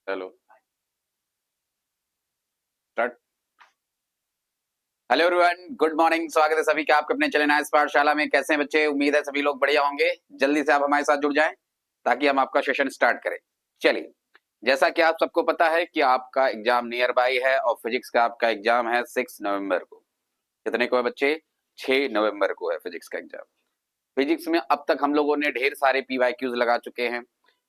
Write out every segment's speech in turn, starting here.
चलो start. Hello everyone, good morning. स्वागत है सभी का आपके अपने चैनल नाइस पाठशाला में। कैसे हैं बच्चे? उम्मीद है सभी लोग बढ़िया होंगे। जल्दी से आप हमारे साथ जुड़ जाएं ताकि हम आपका सेशन स्टार्ट करें। चलिए, जैसा कि आप सबको पता है कि आपका एग्जाम नियर बाई है और फिजिक्स का आपका एग्जाम है 6 नवंबर को। कितने को है बच्चे? 6 नवंबर को है फिजिक्स का एग्जाम। फिजिक्स में अब तक हम लोगों ने ढेर सारे पीवाईक्यूज लगा चुके हैं।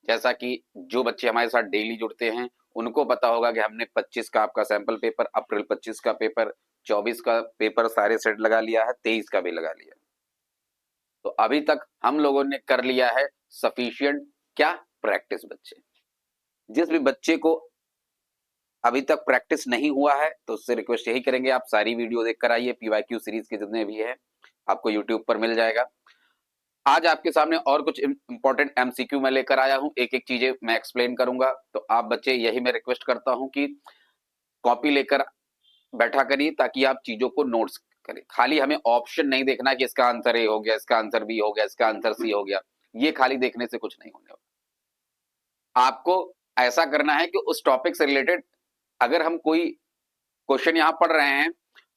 जैसा कि जो बच्चे हमारे साथ डेली जुड़ते हैं उनको पता होगा कि हमने 25 का आपका सैंपल पेपर, अप्रैल 25 का पेपर, 24 का पेपर सारे सेट लगा लिया है, 23 का भी लगा लिया। तो अभी तक हम लोगों ने कर लिया है सफिशिएंट क्या प्रैक्टिस। बच्चे, जिस भी बच्चे को अभी तक प्रैक्टिस नहीं हुआ है तो उससे रिक्वेस्ट यही करेंगे, आप सारी वीडियो देखकर आइए। पीवाईक्यू सीरीज के जितने भी है आपको यूट्यूब पर मिल जाएगा। आज आपके सामने और कुछ इंपॉर्टेंट एमसीक्यू मैं लेकर आया हूं, एक एक चीजें मैं एक्सप्लेन करूंगा। तो आप बच्चे यही मैं रिक्वेस्ट करता हूं कि कॉपी लेकर बैठा करिए ताकि आप चीजों को नोट्स करें। खाली हमें ऑप्शन नहीं देखना कि इसका आंसर ए हो गया, इसका आंसर बी हो गया, इसका आंसर सी हो गया। ये खाली देखने से कुछ नहीं होने वाला। आपको ऐसा करना है कि उस टॉपिक से रिलेटेड अगर हम कोई क्वेश्चन यहां पढ़ रहे हैं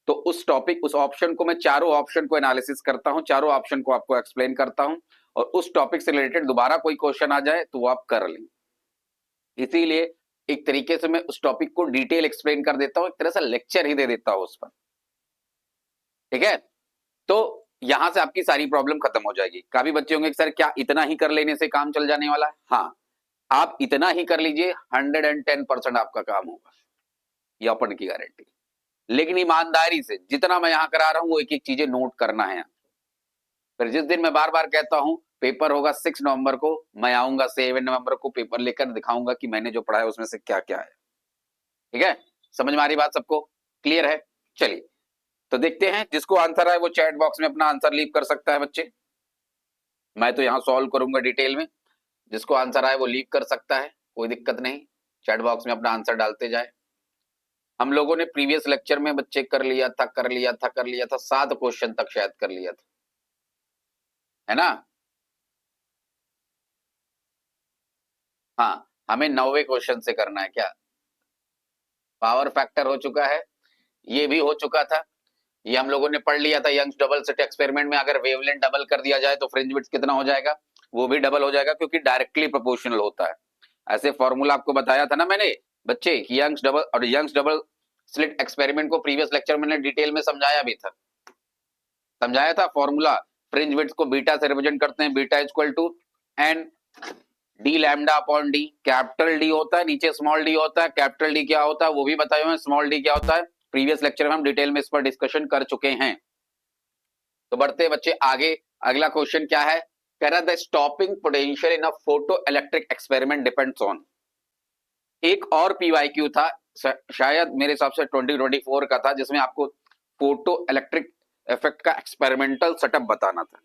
तो उस टॉपिक, उस ऑप्शन को मैं चारों ऑप्शन को एनालिसिस करता हूं, चारों ऑप्शन को आपको एक्सप्लेन करता हूं और उस टॉपिक से रिलेटेड दोबारा कोई क्वेश्चन आ जाए तो वो आप कर लें। इसीलिए एक तरीके से मैं उस टॉपिक को डिटेल एक्सप्लेन कर देता हूं, एक तरह से लेक्चर ही दे देता हूं उस पर। ठीक है? तो यहां से आपकी सारी प्रॉब्लम खत्म हो जाएगी। काफी बच्चे होंगे कि सर क्या इतना ही कर लेने से काम चल जाने वाला है? हाँ, आप इतना ही कर लीजिए, 110% आपका काम होगा, ये अपन की गारंटी। लेकिन ईमानदारी से जितना मैं यहां करा रहा हूं वो एक एक चीजें नोट करना है। फिर जिस दिन मैं बार बार कहता हूं पेपर होगा 6 नवंबर को, मैं आऊंगा 7 नवंबर को पेपर लेकर, दिखाऊंगा कि मैंने जो पढ़ा है उसमें से क्या क्या है। ठीक है? समझ में आ रही बात सबको? क्लियर है? चलिए, तो देखते हैं। जिसको आंसर आए वो चैट बॉक्स में अपना आंसर लीव कर सकता है बच्चे। मैं तो यहां सॉल्व करूंगा डिटेल में। जिसको आंसर आए वो लीव कर सकता है, कोई दिक्कत नहीं। चैट बॉक्स में अपना आंसर डालते जाए। हम लोगों ने प्रीवियस लेक्चर में बच्चे कर लिया था, 7 क्वेश्चन तक शायद कर लिया था, है ना? हाँ, हमें 9वें क्वेश्चन से करना है क्या? पावर फैक्टर हो चुका है, ये भी हो चुका था, ये हम लोगों ने पढ़ लिया था। यंग्स डबल स्लिट एक्सपेरिमेंट में अगर वेवलेंथ डबल कर दिया जाए तो फ्रिंज विड्थ कितना हो जाएगा? वो भी डबल हो जाएगा क्योंकि डायरेक्टली प्रोपोर्शनल होता है। ऐसे फॉर्मूला आपको बताया था ना मैंने बच्चे कि यंग्स डबल स्लिट एक्सपेरिमेंट को प्रीवियस लेक्चर में डिटेल में समझाया भी था। समझाया था फॉर्मूला, फ्रिंज विड्थ को बीटा से रिप्रेजेंट करते हैं, beta equal to N D lambda upon D. Capital D होता है, नीचे स्मॉल डी होता है। कैपिटल डी क्या होता है वो भी बताए हुए हैं, स्मॉल डी क्या होता है प्रीवियस लेक्चर में हम डिटेल में इस पर डिस्कशन कर चुके हैं। तो बढ़ते बच्चे आगे। अगला क्वेश्चन क्या है? कह रहा the stopping potential in a photo electric experiment depends on. एक और पीवाईक्यू था, शायद मेरे हिसाब से 2024 का था, जिसमें आपको फोटो इलेक्ट्रिक इफेक्ट का एक्सपेरिमेंटल सेटअप बताना था।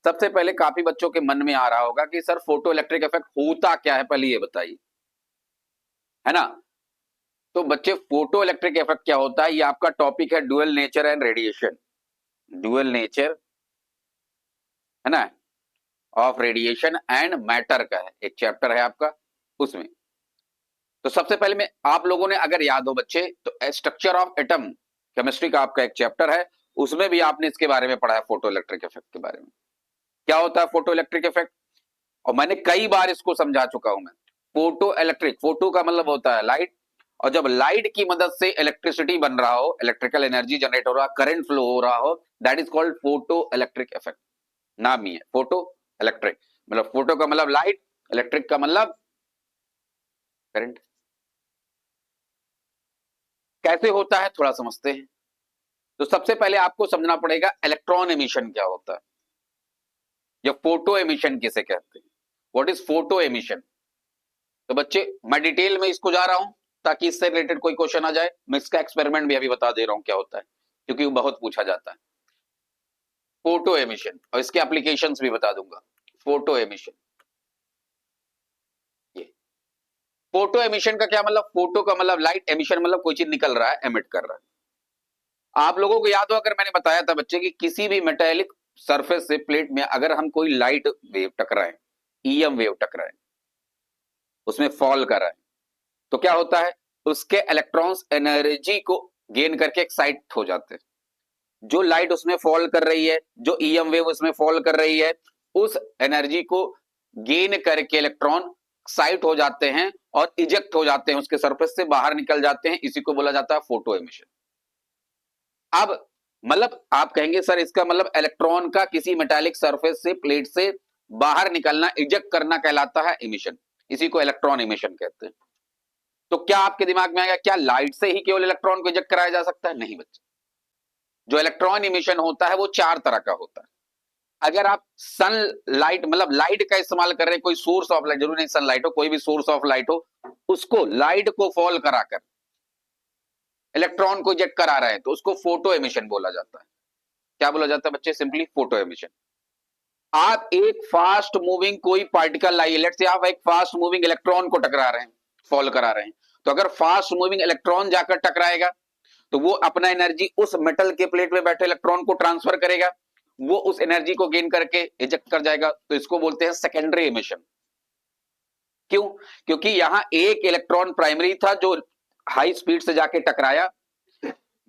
सबसे पहले काफी बच्चों के मन में आ रहा होगा कि सर फोटो इलेक्ट्रिक इफेक्ट होता क्या है, पहले ये बताइए, है ना? तो बच्चे फोटो इलेक्ट्रिक इफेक्ट क्या होता है, ये आपका टॉपिक है dual nature and radiation. Dual nature, है ना, ऑफ रेडिएशन एंड मैटर का है, एक चैप्टर है आपका उसमें। तो सबसे पहले में आप लोगों ने अगर याद हो बच्चे तो स्ट्रक्चर ऑफ एटम केमिस्ट्री का आपका एक चैप्टर है, उसमें भी आपने इसके बारे में पढ़ा है, फोटो इलेक्ट्रिक इफेक्ट के बारे में। क्या होता है फोटो इलेक्ट्रिक इफेक्ट? और मैंने कई बार इसको समझा चुका हूं मैं। फोटो इलेक्ट्रिक, फोटो का मतलब होता है लाइट, और जब लाइट की मदद से इलेक्ट्रिसिटी बन रहा हो, इलेक्ट्रिकल एनर्जी जनरेट हो रहा, करंट फ्लो हो रहा हो, that is called photo electric effect. नाम ही है फोटो इलेक्ट्रिक। मतलब फोटो का मतलब लाइट, इलेक्ट्रिक का मतलब करंट। कैसे होता है थोड़ा समझते हैं। तो सबसे पहले आपको समझना पड़ेगा इलेक्ट्रॉन एमिशन क्या होता है, या फोटो एमिशन किसे कहते हैं। What is photo emission? तो बच्चे मैं डिटेल में इसको जा रहा हूं ताकि इससे रिलेटेड कोई क्वेश्चन आ जाए। मैं इसका एक्सपेरिमेंट भी अभी बता दे रहा हूं क्या होता है, क्योंकि वो बहुत पूछा जाता है। फोटो एमिशन, और इसके एप्लीकेशंस भी बता दूंगा। फोटो एमिशन, ये फोटो एमिशन का क्या मतलब? फोटो का मतलब लाइट, एमिशन मतलब कोई चीज निकल रहा है, एमिट कर रहा है। आप लोगों को याद हो अगर मैंने बताया था बच्चे कि किसी भी मेटेलिक सरफेस से प्लेट में अगर हम कोई लाइट वेव टकराएं, ईएम वेव टकराएं, उसमें फॉल कर रहा है, तो क्या होता है, उसके इलेक्ट्रॉन्स एनर्जी को गेन करके एक्साइट हो जाते हैं। जो लाइट उसमें फॉल कर रही है, जो ईएम वेव उसमें फॉल कर रही है, उस एनर्जी को गेन करके इलेक्ट्रॉन एक्साइट हो जाते हैं और इजेक्ट हो जाते हैं, उसके सरफेस से बाहर निकल जाते हैं। इसी को बोला जाता है फोटो एमिशन। अब मतलब आप कहेंगे सर इसका मतलब इलेक्ट्रॉन का किसी मेटालिक सरफेस से, प्लेट से बाहर निकलना, इजेक्ट करना कहलाता है इमिशन। इसी को इलेक्ट्रॉन इमिशन कहते हैं। तो क्या आपके दिमाग में आएगा, क्या लाइट से ही केवल इलेक्ट्रॉन को इजेक्ट कराया जा सकता है? नहीं बच्चे, जो इलेक्ट्रॉन इमिशन होता है वो 4 तरह का होता है। अगर आप सन लाइट मतलब लाइट का इस्तेमाल कर रहे हैं, कोई सोर्स ऑफ लाइट, जरूरी नहीं सनलाइट हो, कोई भी सोर्स ऑफ लाइट हो, उसको लाइट को फॉल कराकर इलेक्ट्रॉन को इजेक्ट करा रहे हैं, तो उसको फोटो एमिशन बोला जाता है। क्या बोला जाता है बच्चे? Simply photo emission. आप एक फास्ट मूविंग कोई पार्टिकल लाइए, लेट्स से आप एक फास्ट मूविंग इलेक्ट्रॉन को टकरा रहे हैं, फॉल करा रहे हैं, तो अगर फास्ट मूविंग इलेक्ट्रॉन जाकर टकराएगा तो वो अपना एनर्जी उस मेटल के प्लेट में बैठे इलेक्ट्रॉन को ट्रांसफर करेगा, वो उस एनर्जी को गेन करके इजेक्ट कर जाएगा, तो इसको बोलते हैं सेकेंडरी एमिशन। क्यों? क्योंकि यहां एक इलेक्ट्रॉन प्राइमरी था जो हाई स्पीड से जाके टकराया,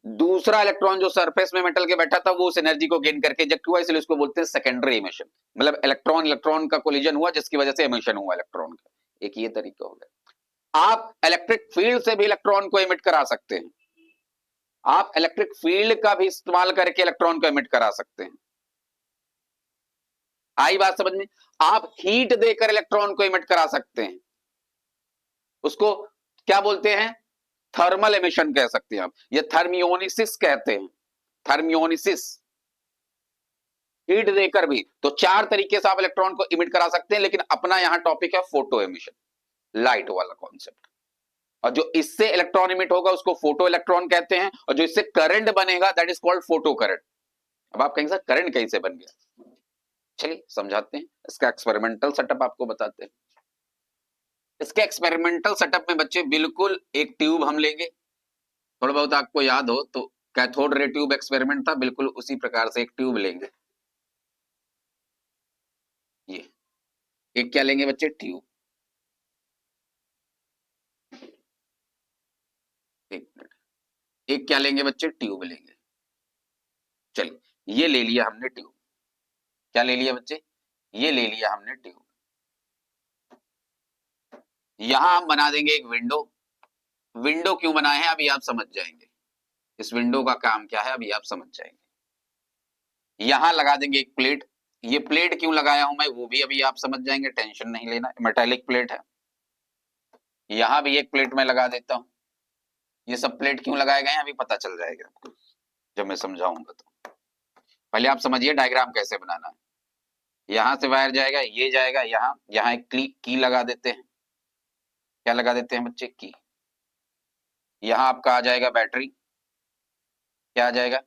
दूसरा इलेक्ट्रॉन जो सरफेस में मेटल के बैठा था वो उस एनर्जी को गेन करके इजेक्ट हुआ, इसलिए उसको बोलते हैं सेकेंडरी एमिशन। मतलब इलेक्ट्रॉन इलेक्ट्रॉन का कोलिजन हुआ जिसकी वजह से एमिशन हुआ इलेक्ट्रॉन का। एक ये तरीका हो गया। आप इलेक्ट्रिक फील्ड से भी इलेक्ट्रॉन को एमिट करा सकते हैं। आप इलेक्ट्रिक फील्ड का भी इस्तेमाल करके इलेक्ट्रॉन को एमिट करा सकते हैं। आई बात समझ में? आप हीट देकर इलेक्ट्रॉन को एमिट करा सकते हैं, उसको क्या बोलते हैं? थर्मल एमिशन कह सकते हैं आप, ये थर्मियोनिसिस कहते हैं, थर्मियोनिसिस। हीट देकर भी। तो 4 तरीके से आप इलेक्ट्रॉन को इमिट करा सकते हैं, लेकिन अपना यहां टॉपिक है फोटो एमिशन, लाइट वाला कॉन्सेप्ट। और जो इससे इलेक्ट्रॉन इमिट होगा उसको फोटो इलेक्ट्रॉन कहते हैं, और जो इससे करंट बनेगा that is called photo current. अब आप कहेंगे सर करंट कैसे बन गया? चलिए समझाते हैं, इसका एक्सपेरिमेंटल सेटअप आपको बताते हैं। इसके एक्सपेरिमेंटल सेटअप में बच्चे बिल्कुल एक ट्यूब हम लेंगे, थोड़ा बहुत आपको याद हो तो कैथोड रे ट्यूब एक्सपेरिमेंट था, बिल्कुल उसी प्रकार से एक ट्यूब लेंगे। ये एक क्या लेंगे बच्चे? ट्यूब। एक मिनट, एक क्या लेंगे बच्चे? ट्यूब लेंगे। चलिए ये ले लिया हमने ट्यूब। क्या ले लिया बच्चे? ये ले लिया हमने ट्यूब। यहां हम बना देंगे एक विंडो। विंडो क्यों बनाए हैं अभी आप समझ जाएंगे, इस विंडो का काम क्या है अभी आप समझ जाएंगे। यहां लगा देंगे एक प्लेट। ये प्लेट क्यों लगाया हूं मैं वो भी अभी आप समझ जाएंगे, टेंशन नहीं लेना, मेटालिक प्लेट है। यहां भी एक प्लेट में लगा देता हूं। ये सब प्लेट क्यों लगाए गए हैं अभी पता चल जाएगा आपको जब मैं समझाऊंगा। तो पहले आप समझिए डायग्राम कैसे बनाना है। यहां से वायर जाएगा, ये जाएगा यहां, यहां एक की लगा देते हैं। क्या लगा देते हैं बच्चे? की। यहां आपका आ जाएगा बैटरी। क्या आ जाएगा?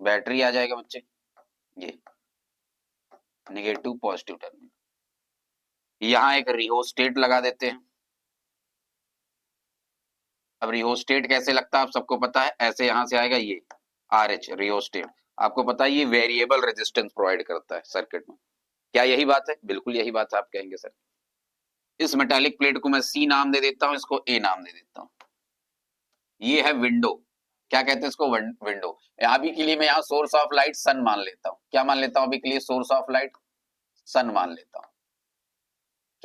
बैटरी आ जाएगा बच्चे। ये नेगेटिव पॉजिटिव टर्मिनल। यहां एक रिहोस्टेट लगा देते हैं। अब रिहोस्टेट कैसे लगता है आप सबको पता है, ऐसे यहां से आएगा ये RH रिहोस्टेट। आपको पता है ये वेरिएबल रेजिस्टेंस प्रोवाइड करता है सर्किट में। क्या यही बात है? बिल्कुल यही बात है। आप कहेंगे सर इस मेटालिक प्लेट को मैं C नाम दे देता हूं, इसको A नाम दे देता हूं। ये है विंडो। क्या कहते हैं इसको? विंडो। अभी के लिए मैं यहाँ सोर्स ऑफ लाइट सन मान लेता हूँ। क्या मान लेता हूँ अभी के लिए? सोर्स ऑफ लाइट सन मान लेता हूँ।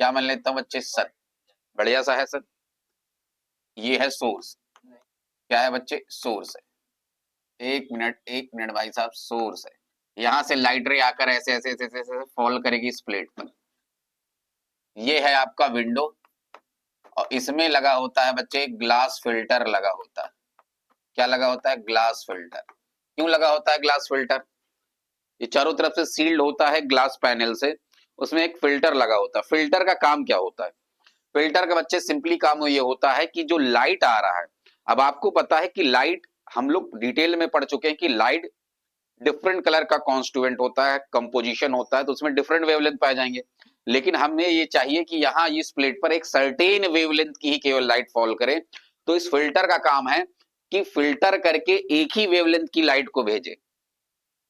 क्या मान लेता हूँ बच्चे? सन। बढ़िया सा है सर। ये है सोर्स। क्या है बच्चे? सोर्स है। एक मिनट भाई साहब, सोर्स है। यहां से लाइट रे आकर ऐसे ऐसे ऐसे ऐसे फॉल करेगी इस प्लेट पर। ये है आपका विंडो, और इसमें लगा होता है बच्चे ग्लास फिल्टर लगा होता है। क्या लगा होता है? Glass filter. क्यों लगा होता है ग्लास फिल्टर? ये चारों तरफ से सील्ड होता है ग्लास पैनल से, उसमें एक फिल्टर लगा होता है। फिल्टर का काम क्या होता है? फिल्टर का बच्चे सिंपली काम ये होता है कि जो लाइट आ रहा है, अब आपको पता है कि लाइट, हम लोग डिटेल में पढ़ चुके हैं कि लाइट डिफरेंट कलर का कॉन्स्टिट्यूएंट होता है, कंपोजिशन होता है, तो उसमें डिफरेंट वेवलेंथ पाए जाएंगे। लेकिन हमें ये चाहिए कि यहाँ इस प्लेट पर एक सर्टेन वेवलेंथ की ही केवल लाइट फॉल करे, तो इस फिल्टर का काम है कि फिल्टर करके एक ही वेवलेंथ की लाइट को भेजे।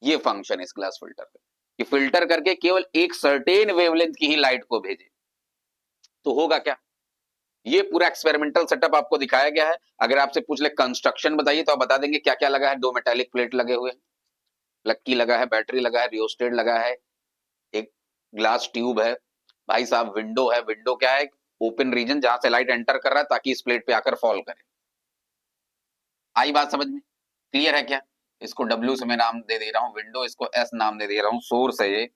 ये फंक्शन है इस ग्लास फिल्टर का, कि फिल्टर करके केवल एक सर्टेन वेवलेंथ की ही लाइट को भेजे। तो होगा क्या? ये पूरा एक्सपेरिमेंटल सेटअप आपको दिखाया गया है। अगर आपसे पूछ ले कंस्ट्रक्शन बताइए तो आप बता देंगे क्या क्या लगा है। 2 मेटालिक प्लेट लगे हुए हैं, लक्की लगा है, बैटरी लगा है, रियोस्टेट लगा है, एक ग्लास ट्यूब है, भाई साहब विंडो है। विंडो क्या है? ओपन रीजन जहां से लाइट एंटर कर रहा है ताकि इस प्लेट पे आकर फॉल करे। आई बात समझ में? क्लियर है क्या? इसको डब्ल्यू से मैं नाम दे रहा हूं विंडो, इसको एस नाम दे रहा हूं, सोर्स है ये,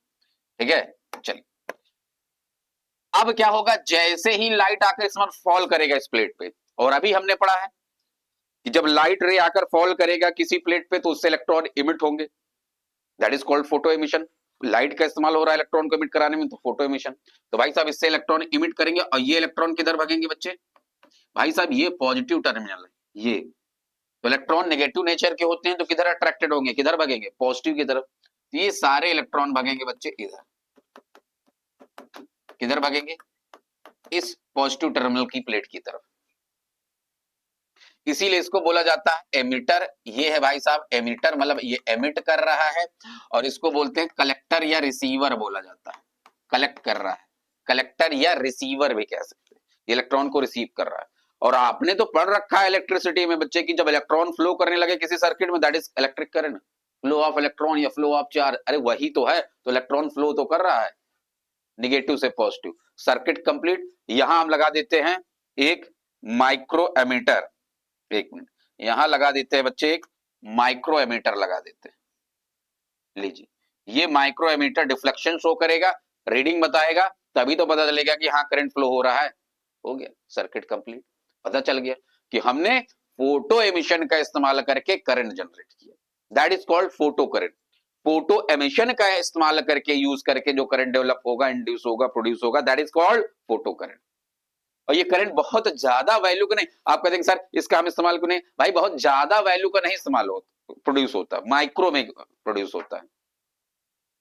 ठीक है। चलिए अब क्या होगा, जैसे ही लाइट आकर इस पर फॉल करेगा इस प्लेट पे, और अभी हमने पढ़ा है कि जब लाइट रे आकर फॉल करेगा किसी प्लेट पे तो उससे इलेक्ट्रॉन इमिट होंगे, that is called photo emission. Light का इस्तेमाल हो रहा है इलेक्ट्रॉन को इमिट कराने में, तो फोटो एमिशन। तो भाई साहब इससे इलेक्ट्रॉन इमिट करेंगे और ये इलेक्ट्रॉन किधर भागेंगे बच्चे? भाई साहब ये पॉजिटिव टर्मिनल है ये, तो इलेक्ट्रॉन नेगेटिव नेचर के होते हैं तो किधर अट्रैक्टेड होंगे, किधर भागेंगे? पॉजिटिव की तरफ। ये सारे इलेक्ट्रॉन भागेंगे बच्चे इधर, किधर भागेंगे? इस पॉजिटिव टर्मिनल की प्लेट की तरफ। इसीलिए इसको बोला जाता है एमिटर। ये है भाई साहब एमिटर, मतलब ये एमिट कर रहा है, और इसको बोलते हैं कलेक्टर या रिसीवर बोला जाता है। कलेक्ट कर रहा है, कलेक्टर या रिसीवर भी कह सकते हैं, इलेक्ट्रॉन को रिसीव कर रहा है। और आपने तो पढ़ रखा है इलेक्ट्रिसिटी में बच्चे की, जब इलेक्ट्रॉन फ्लो करने लगे किसी सर्किट में, that is electric current, flow of electron या फ्लो ऑफ चार्ज। अरे वही तो है, तो इलेक्ट्रॉन फ्लो तो कर रहा है निगेटिव से पॉजिटिव। Circuit complete. यहां हम लगा देते हैं एक माइक्रो एमीटर, एक मिनट, यहां लगा देते हैं बच्चे एक माइक्रो एमीटर लगा देते हैं। लीजिए, ये माइक्रो एमीटर डिफ्लेक्शन शो करेगा, रीडिंग बताएगा, तभी तो पता चलेगा कि हाँ करंट फ्लो हो रहा है। हो गया सर्किट कंप्लीट। पता चल गया कि हमने फोटो एमिशन का इस्तेमाल करके करंट जनरेट किया, that is called photo current. Photo emission का इस्तेमाल करके, यूज करके जो करंट डेवलप होगा, इंड्यूस होगा, प्रोड्यूस होगा, that is called photo current. और ये करंट बहुत ज्यादा वैल्यू का नहीं। आप कहते हैं सर इसका हम इस्तेमाल क्यों नहीं? भाई बहुत ज्यादा वैल्यू का नहीं इस्तेमाल होता, प्रोड्यूस होता है, माइक्रो में प्रोड्यूस होता है।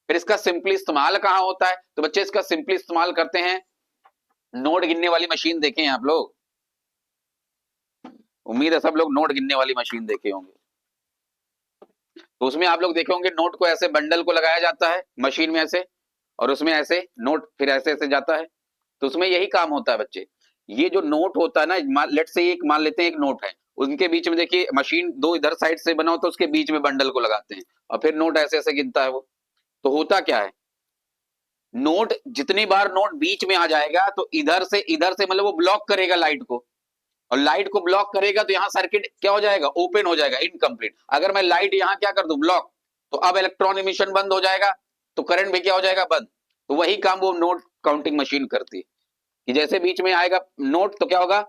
फिर इसका सिंपली इस्तेमाल कहां होता है? तो बच्चे इसका सिंपली इस्तेमाल करते हैं, नोट गिनने वाली मशीन देखे हैं आप लोग? उम्मीद है सब लोग नोट गिनने वाली मशीन देखे होंगे। तो उसमें आप लोग देखे होंगे नोट को ऐसे बंडल को लगाया जाता है मशीन में ऐसे, और उसमें ऐसे नोट फिर ऐसे ऐसे जाता है। तो उसमें यही काम होता है बच्चे। ये जो नोट होता है ना, लेट से एक मान लेते हैं एक नोट है, उनके बीच में देखिए मशीन दो इधर साइड से बना होता है, उसके बीच में बंडल को लगाते हैं और फिर नोट ऐसे ऐसे गिनता है वो। तो होता क्या है, नोट जितनी बार नोट बीच में आ जाएगा तो इधर से मतलब वो ब्लॉक करेगा लाइट को, और लाइट को ब्लॉक करेगा तो यहाँ सर्किट क्या हो जाएगा? ओपन हो जाएगा, इनकम्प्लीट। अगर मैं लाइट यहाँ क्या कर दूं? ब्लॉक, तो अब इलेक्ट्रॉन इमिशन बंद हो जाएगा, तो करंट भी क्या हो जाएगा? बंद। तो वही काम वो नोट काउंटिंग मशीन करती है कि जैसे बीच में आएगा नोट तो क्या होगा,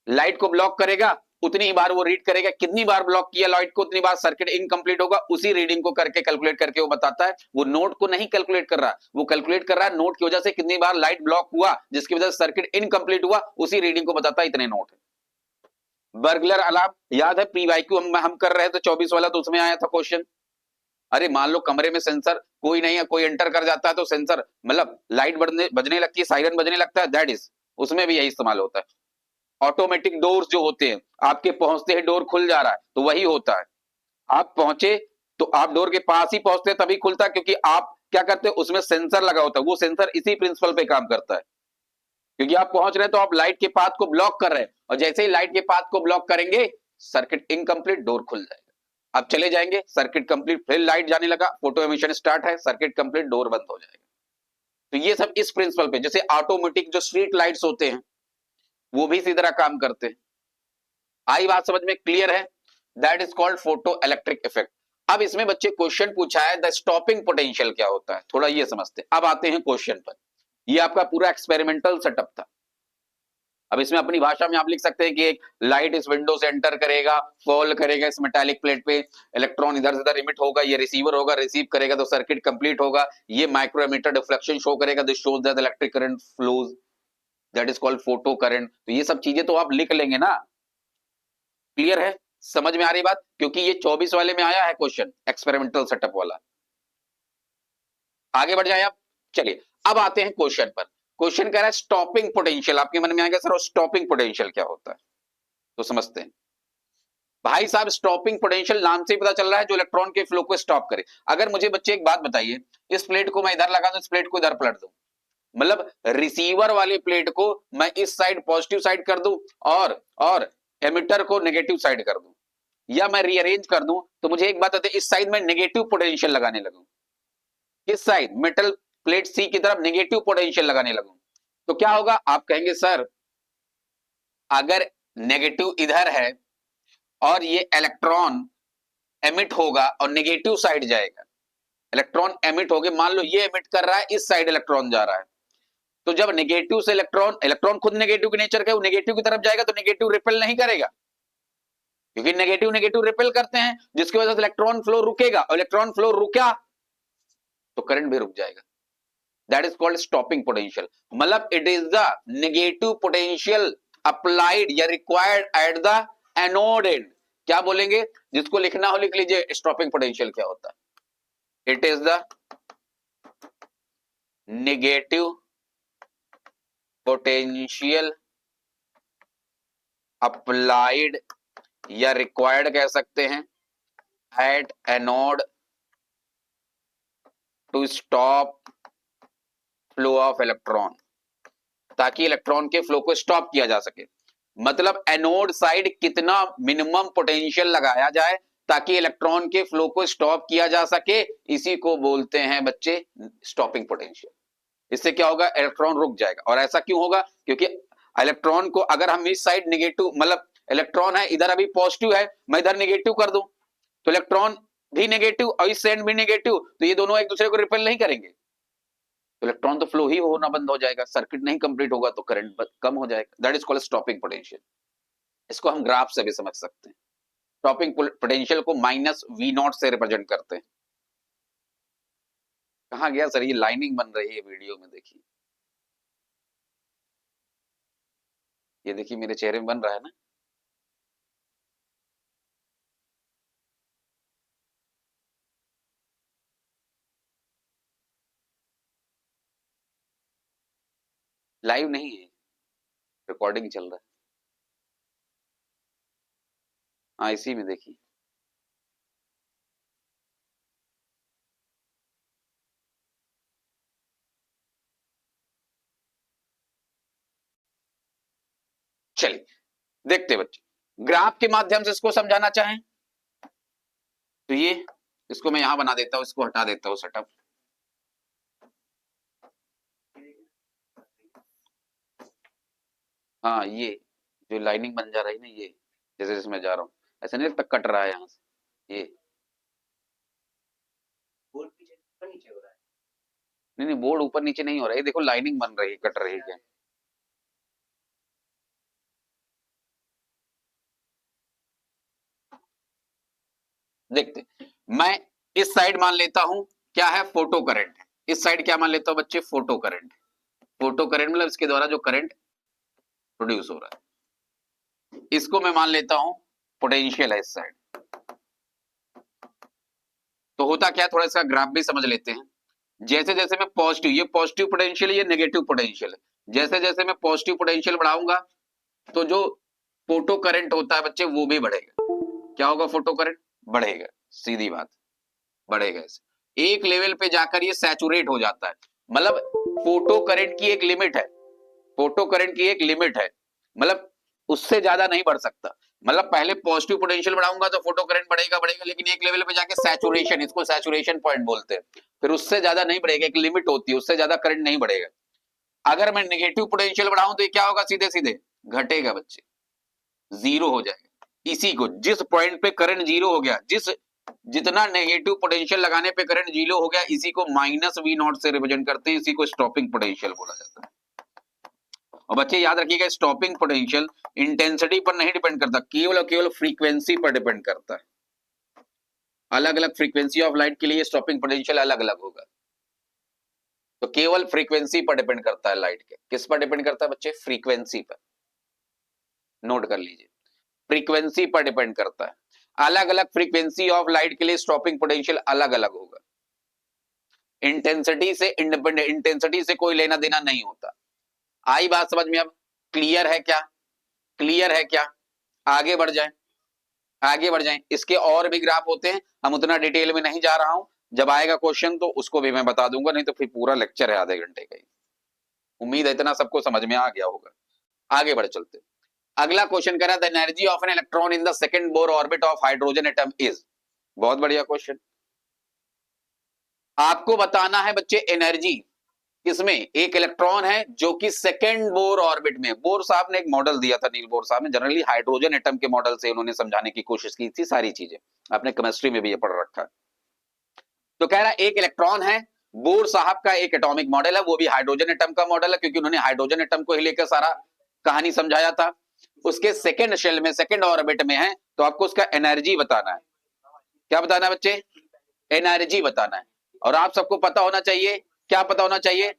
लाइट को ब्लॉक करेगा, उतनी ही बार वो रीड करेगा, कितनी बार ब्लॉक किया लाइट को उतनी बार सर्किट इनकम्प्लीट होगा। उसी रीडिंग को करके कैलकुलेट करके वो बताता है। वो नोट को नहीं कैलकुलेट कर रहा, वो कैलकुलेट कर रहा है नोट की वजह से कितनी बार लाइट ब्लॉक हुआ, जिसकी वजह से सर्किट इनकम्प्लीट हुआ, उसी रीडिंग को बताता है इतने नोट है। बर्गलर अलार्म याद है? पीवाईक्यू हम कर रहे थे 24 वाला, तो उसमें आया था क्वेश्चन। अरे मान लो कमरे में सेंसर कोई नहीं है, कोई एंटर कर जाता है तो सेंसर मतलब लाइट बजने लगती है, सायरन बजने लगता है, दैट इज, उसमें भी यही इस्तेमाल होता है। ऑटोमेटिक डोर्स जो होते हैं, आपके पहुंचते ही डोर खुल जा रहा है, तो वही होता है। आप पहुंचे तो आप डोर के पास ही पहुंचते तभी खुलता है, क्योंकि आप क्या करते हो, उसमें सेंसर लगा होता है, वो सेंसर इसी प्रिंसिपल पे काम करता है। क्योंकि आप पहुंच रहे हैं तो आप लाइट के पाथ को ब्लॉक कर रहे हैं, और जैसे ही लाइट के पाथ को ब्लॉक करेंगे सर्किट इनकम्प्लीट, डोर खुल जाएगा। आप चले जाएंगे, सर्किट कंप्लीट, फिर लाइट जाने लगा, फोटो एमिशन स्टार्ट है, सर्किट कंप्लीट, डोर बंद हो जाएगा। तो ये सब इस प्रिंसिपल पे, जैसे ऑटोमेटिक जो स्ट्रीट लाइट्स होते हैं वो भी इसी तरह काम करते हैं। आई बात समझ में? क्लियर है? That is called photo electric effect. अब इसमें बच्चे क्वेश्चन पूछा है द स्टॉपिंग पोटेंशियल क्या होता है, थोड़ा ये समझते हैं। अब आते हैं क्वेश्चन पर। ये आपका पूरा एक्सपेरिमेंटल सेटअप था। अब इसमें अपनी भाषा में आप लिख सकते हैं कि एक लाइट इस विंडो से एंटर करेगा, फॉल करेगा इस मेटालिक प्लेट पे, इलेक्ट्रॉन इधर से इधर इमिट होगा, ये रिसीवर होगा, रिसीव करेगा तो सर्किट कंप्लीट होगा, ये माइक्रोमीटर डिफ्लेक्शन शो करेगा, this shows that electric current flows, that is called photo current. तो ये सब चीजें तो आप लिख लेंगे ना। क्लियर है? समझ में आ रही बात? क्योंकि ये 24 वाले में आया है क्वेश्चन, एक्सपेरिमेंटल सेटअप वाला। आगे बढ़ जाए आप। चलिए अब आते हैं क्वेश्चन पर। क्वेश्चन कह रहा है स्टॉपिंग पोटेंशियल। आपके मन में आएगा सर स्टॉपिंग पोटेंशियल क्या होता है, तो समझते हैं। भाई साहब स्टॉपिंग पोटेंशियल नाम से ही पता चल रहा है जो इलेक्ट्रॉन के फ्लो को स्टॉप करे। अगर मुझे बच्चे एक बात बताइए, इस प्लेट को मैं इधर लगा दूं, इस प्लेट को इधर पलट दूं, मतलब रिसीवर वाली प्लेट को मैं इस साइड पॉजिटिव साइड कर दूं और एमिटर को नेगेटिव साइड कर दूं, या मैं रीअरेंज कर दूं, तो मुझे एक बात बताइए, इस साइड में नेगेटिव पोटेंशियल लगाने लगूं, किस साइड, मेटल प्लेट सी की तरफ नेगेटिव पोटेंशियल लगाने लगूं, तो क्या होगा? आप कहेंगे सर अगर नेगेटिव इधर है और ये इलेक्ट्रॉन एमिट होगा और नेगेटिव साइड जाएगा, इलेक्ट्रॉन एमिट हो गए, मान लो ये एमिट कर रहा है, इस साइड इलेक्ट्रॉन जा रहा है, तो जब नेगेटिव से इलेक्ट्रॉन, इलेक्ट्रॉन खुद नेगेटिव के नेचर का है, वो नेगेटिव की तरफ जाएगा तो नेगेटिव रिपेल नहीं करेगा, क्योंकि नेगेटिव नेगेटिव रिपेल करते हैं, जिसकी वजह से इलेक्ट्रॉन फ्लो रुकेगा, और इलेक्ट्रॉन फ्लो रुका तो करंट भी रुक जाएगा। That is called stopping potential. मतलब it is the negative potential applied या required at the anode end. क्या बोलेंगे? जिसको लिखना हो लिख लीजिए स्टॉपिंग पोटेंशियल क्या होता है। It is the negative potential applied या रिक्वायर्ड कह सकते हैं at anode to stop flow of electron, ताकि इलेक्ट्रॉन के फ्लो को स्टॉप किया जा सके। मतलब एनोड साइड कितना मिनिमम पोटेंशियल लगाया जाए ताकि इलेक्ट्रॉन के फ्लो को स्टॉप किया जा सके, इसी को बोलते हैं बच्चे स्टॉपिंग पोटेंशियल। इससे क्या होगा? इलेक्ट्रॉन रुक जाएगा। और ऐसा क्यों होगा? क्योंकि इलेक्ट्रॉन को अगर हम इस साइड नेगेटिव, मतलब इलेक्ट्रॉन है इधर अभी पॉजिटिव है, मैं इधर नेगेटिव कर दूं तो इलेक्ट्रॉन भी नेगेटिव और इस साइड भी नेगेटिव, तो ये दोनों एक दूसरे को रिपेल नहीं करेंगे, तो इलेक्ट्रॉन तो फ्लो ही होना बंद हो जाएगा, सर्किट नहीं कंप्लीट होगा, तो करंट कम हो जाएगा। That is called stopping potential. इसको हम ग्राफ से भी समझ सकते हैं। स्टॉपिंग पोटेंशियल को माइनस वी नॉट से रिप्रेजेंट करते हैं। कहां गया सर? ये लाइनिंग बन रही है वीडियो में, देखिए, ये देखिए मेरे चेहरे में बन रहा है ना। लाइव नहीं है, रिकॉर्डिंग चल रहा है। हाँ, इसी में देखिए। चलिए देखते बच्चे, ग्राफ के माध्यम से इसको समझाना चाहें तो ये, इसको मैं यहां बना देता हूं, इसको हटा देता हूं सेटअप। हाँ, ये जो लाइनिंग बन जा रही है ना, ये जैसे जैसे मैं जा रहा हूँ ऐसा नहीं लगता कट रहा है यहाँ से, ये बोर्ड पीछे ऊपर नीचे हो रहा है। नहीं नहीं, बोर्ड ऊपर नीचे नहीं हो रहा है, ये देखो लाइनिंग बन रही है, कट रही है। देखते, मैं इस साइड मान लेता हूं क्या है, फोटो करंट है। इस साइड क्या मान लेता हूं बच्चे? Photo current. फोटो करंट मतलब इसके द्वारा जो करंट प्रोड्यूस हो रहा है, इसको मैं मान लेता हूं पोटेंशियल है इस साइड। तो होता क्या है, थोड़ा इसका ग्राफ भी समझ लेते हैं। जैसे जैसे मैं पॉजिटिव, ये पॉजिटिव पोटेंशियल है, ये नेगेटिव पोटेंशियल है, जैसे जैसे मैं पॉजिटिव पोटेंशियल बढ़ाऊंगा तो जो फोटो करंट होता है बच्चे वो भी बढ़ेगा। क्या होगा? फोटो करंट बढ़ेगा, सीधी बात, बढ़ेगा। ऐसे एक लेवल पे जाकर ये सैचुरेट हो जाता है। मतलब फोटो करंट की एक लिमिट है, फोटो करंट की एक लिमिट है, मतलब उससे ज्यादा नहीं बढ़ सकता। मतलब पहले पॉजिटिव पोटेंशियल बढ़ाऊंगा तो फोटो करंट बढ़ेगा बढ़ेगा, लेकिन एक लेवल पे जाके सैचुरेशन, इसको सैचुरेशन पॉइंट बोलते हैं, फिर उससे ज्यादा नहीं बढ़ेगा, एक लिमिट होती है, उससे ज्यादा करंट नहीं बढ़ेगा। अगर मैं नेगेटिव पोटेंशियल बढ़ाऊं तो ये क्या होगा? सीधे सीधे घटेगा बच्चे, जीरो हो जाएगा। इसी को, जिस पॉइंट पे करंट जीरो हो गया, जितना नेगेटिव पोटेंशियल लगाने पे करंट जीरो हो गया, इसी को माइनस वी नॉट से रिप्रेजेंट करते हैं, इसी को स्टॉपिंग पोटेंशियल बोला जाता है। और बच्चे याद रखिएगा, स्टॉपिंग पोटेंशियल इंटेंसिटी पर नहीं डिपेंड करता, केवल और केवल फ्रीक्वेंसी पर डिपेंड करता है। अलग अलग फ्रीक्वेंसी ऑफ लाइट के लिए स्टॉपिंग पोटेंशियल अलग अलग होगा। तो केवल फ्रीक्वेंसी पर डिपेंड करता है लाइट के। किस पर डिपेंड करता है बच्चे? फ्रीक्वेंसी पर। नोट कर लीजिए, फ्रीक्वेंसी पर डिपेंड करता है। अलग अलग फ्रीक्वेंसी ऑफ लाइट के लिए स्टॉपिंग पोटेंशियल अलग अलग होगा। इंटेंसिटी से इंडिपेंडेंट, इंटेंसिटी से कोई लेना देना नहीं होता। आई बात समझ में? अब क्लियर है क्या? क्लियर है क्या? आगे बढ़ जाएं, आगे बढ़ जाएं। इसके और भी ग्राफ होते हैं, हम उतना डिटेल में नहीं जा रहा हूं, जब आएगा क्वेश्चन तो उसको भी मैं बता दूंगा, नहीं तो फिर पूरा लेक्चर है आधे घंटे का ही। उम्मीद है इतना सबको समझ में आ गया होगा। आगे बढ़ चलते। अगला क्वेश्चन कह रहा the energy of an electron in the second Bohr orbit of hydrogen atom is. बहुत बढ़िया क्वेश्चन। आपको बताना है बच्चे एनर्जी किसमें, एक इलेक्ट्रॉन है जो कि सेकंड बोर ऑर्बिट में, बोर साहब ने एक मॉडल दिया था, नील बोर साहब ने, जनरली हाइड्रोजन एटम के मॉडल से उन्होंने समझाने की कोशिश की थी सारी चीजें, आपने केमिस्ट्री में भी ये पढ़ रखा है। तो कह रहा है एक इलेक्ट्रॉन है, बोर साहब का एक एटॉमिक मॉडल है, वो भी हाइड्रोजन एटम का मॉडल है क्योंकि उन्होंने हाइड्रोजन एटम को ही लेकर सारा कहानी समझाया था। उसके सेकंड शेल में, सेकंड ऑर्बिट में है, तो आपको उसका एनर्जी बताना है। क्या बताना है बच्चे, एनर्जी बताना है। और आप सबको पता होना चाहिए, क्या पता होना चाहिए,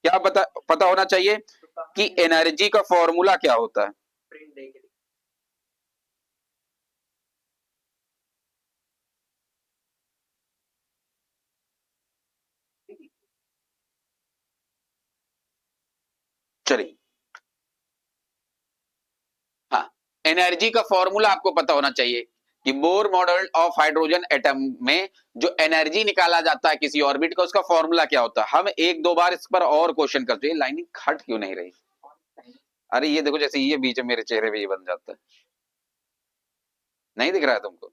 क्या पता होना चाहिए कि एनर्जी का फॉर्मूला क्या होता है। चलिए, हाँ, एनर्जी का फॉर्मूला आपको पता होना चाहिए कि Bohr model of hydrogen atom में जो एनर्जी निकाला जाता है किसी ऑर्बिट का, उसका फॉर्मूला क्या होता है। हम एक दो बार इस पर और क्वेश्चन करते हैं। लाइनिंग हट क्यों नहीं रही, अरे ये देखो, जैसे ये बीच में मेरे चेहरे पे ये बन जाता है, नहीं दिख रहा है तुमको,